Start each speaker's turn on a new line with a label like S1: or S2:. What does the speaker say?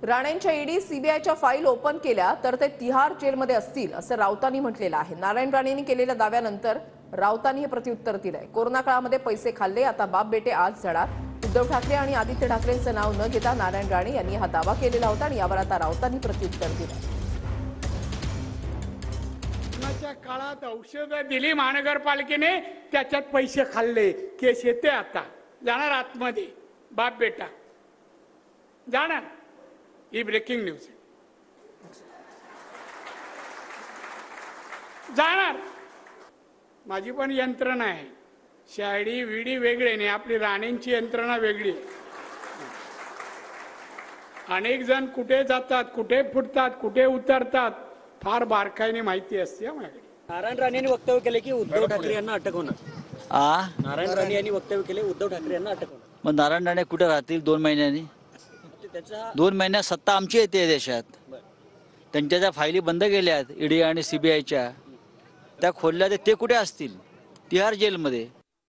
S1: राणेंच्या ईडी सीबीआयच्या file open केल्या तर ते तिहार जेलमध्ये असतील असं राऊतांनी म्हटलेलं आहे। नारायण राणेंनी केलेल्या दाव्यानंतर राऊतांनी हे प्रत्युत्तर दिलंय। कोरोना काळामध्ये पैसे खाल्ले, आता बाप बेटे आज जळात। उद्धव ठाकरे आणि आदित्य ठाकरेंचं नाव न घेता नारायण राणे यांनी हा दावा केलेला होता आणि यावर आता राऊतांनी प्रत्युत्तर दिलं।
S2: कोरोनाच्या काळात औषधं दिली महानगरपालिकेने, त्याच्यात पैसे खाल्ले, केस येते। आता जाणार आतमध्ये बाप बेटा जाणार। ही ब्रेकिंग न्यूज जाणार। माझी पण यंत्रणा आहे, शाडी विडी वेगळे नाही, आपली राणेंची यंत्रणा वेगळी आहे। अनेक जण कुठे जातात, कुठे फुटतात, कुठे उतरतात, फार बारकाईने माहिती असते माझ्याकडे।
S3: नारायण राणे यांनी वक्तव्य केले की उद्धव ठाकरे यांना अटक होणार। नारायण राणे यांनी वक्तव्य केले उद्धव ठाकरे यांना अटक होणार।
S4: मग नारायण राणे कुठे राहतील 2 महिन्यांनी?
S3: त्याचा
S4: 2 महिन्यात सत्ता आमची येते देशात। त्यांच्या ज्या फायली बंद केल्या आहेत ईडी आणि सीबीआयच्या, त्या खोलल्या, ते कुठे असतील? तिहार जेलमध्ये।